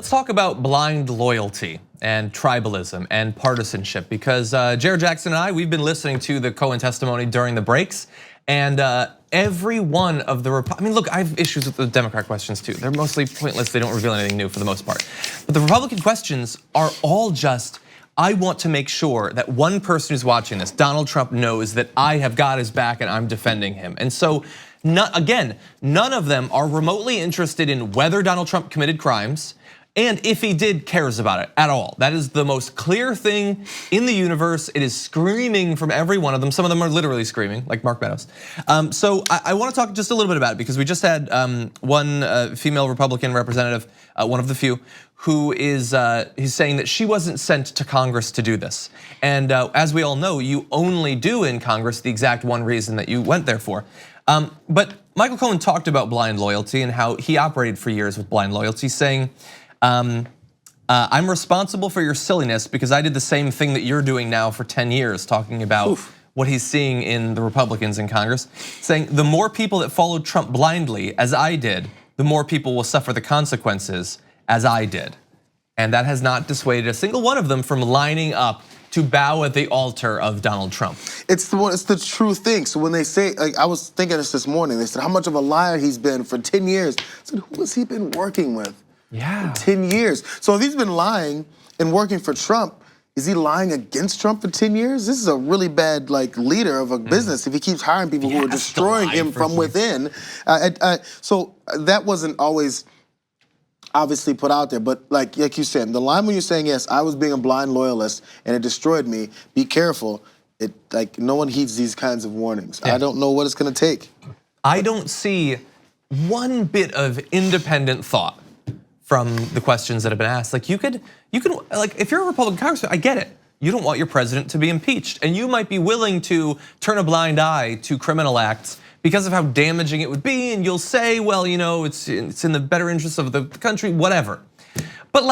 Let's talk about blind loyalty and tribalism and partisanship, because Jared Jackson and I, we've been listening to the Cohen testimony during the breaks, and every one of the, I mean, look, I have issues with the Democrat questions too. They're mostly pointless, they don't reveal anything new for the most part. But the Republican questions are all just, I want to make sure that one person who's watching this, Donald Trump, knows that I have got his back and I'm defending him. And so, again, none of them are remotely interested in whether Donald Trump committed crimes, and if he did, cares about it at all. That is the most clear thing in the universe. It is screaming from every one of them. Some of them are literally screaming, like Mark Meadows. So I want to talk just a little bit about it, because we just had one female Republican representative, one of the few, who is he's saying that she wasn't sent to Congress to do this. And as we all know, you only do in Congress the exact one reason that you went there for. But Michael Cohen talked about blind loyalty and how he operated for years with blind loyalty, saying, I'm responsible for your silliness because I did the same thing that you're doing now for 10 years, talking about what he's seeing in the Republicans in Congress, saying the more people that followed Trump blindly, as I did, the more people will suffer the consequences, as I did. And that has not dissuaded a single one of them from lining up to bow at the altar of Donald Trump. It's the true thing. So when they say, like, I was thinking this morning, they said how much of a liar he's been for 10 years. I said, who has he been working with? Yeah. For 10 years. So if he's been lying and working for Trump, is he lying against Trump for 10 years? This is a really bad leader of a business if he keeps hiring people who are destroying him from within. So that wasn't always obviously put out there, but like you said, the line when you're saying, yes, I was being a blind loyalist and it destroyed me, be careful. No one heeds these kinds of warnings. Yeah. I don't know what it's gonna take. I don't see one bit of independent thought from the questions that have been asked. Like you could like, if you're a Republican congressman, I get it. You don't want your president to be impeached, and you might be willing to turn a blind eye to criminal acts because of how damaging it would be, and you'll say, well, it's in the better interest of the country, whatever. But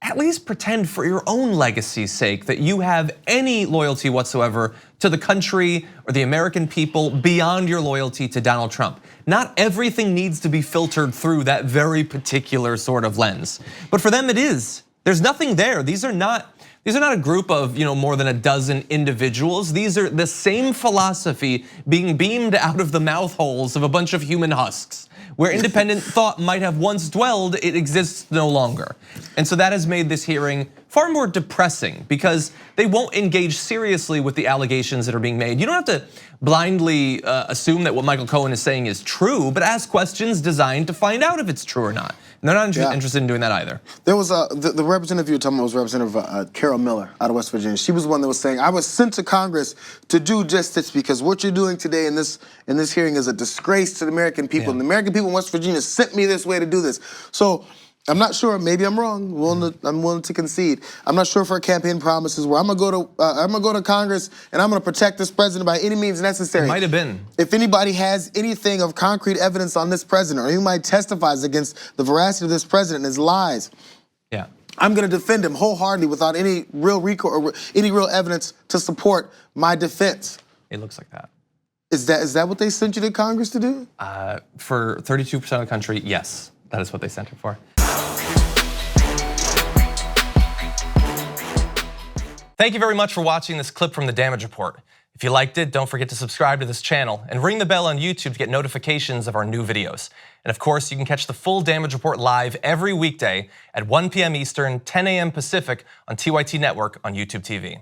at least pretend for your own legacy's sake that you have any loyalty whatsoever to the country or the American people beyond your loyalty to Donald Trump. Not everything needs to be filtered through that very particular sort of lens. But for them it is. There's nothing there. These are not a group of more than a dozen individuals. These are the same philosophy being beamed out of the mouth holes of a bunch of human husks. Where independent thought might have once dwelled, it exists no longer. And so that has made this hearing far more depressing, because they won't engage seriously with the allegations that are being made. You don't have to blindly assume that what Michael Cohen is saying is true, but ask questions designed to find out if it's true or not. And they're not interested in doing that either. There was the representative you were talking about was Representative Carol Miller out of West Virginia. She was the one that was saying, I was sent to Congress to do just this because what you're doing today in this hearing is a disgrace to the American people. And the American people in West Virginia sent me this way to do this. So I'm not sure, maybe I'm wrong, I'm willing to concede. I'm not sure if her campaign promises were, I'm gonna go to Congress and I'm gonna protect this president by any means necessary. It might have been. If anybody has anything of concrete evidence on this president, or anybody testifies against the veracity of this president and his lies, I'm gonna defend him wholeheartedly without any real recourse or any real evidence to support my defense. It looks like that. Is that what they sent you to Congress to do? For 32% of the country, yes, that is what they sent it for. Thank you very much for watching this clip from The Damage Report. If you liked it, don't forget to subscribe to this channel and ring the bell on YouTube to get notifications of our new videos. And of course, you can catch the full Damage Report live every weekday at 1 p.m. Eastern, 10 a.m. Pacific on TYT Network on YouTube TV.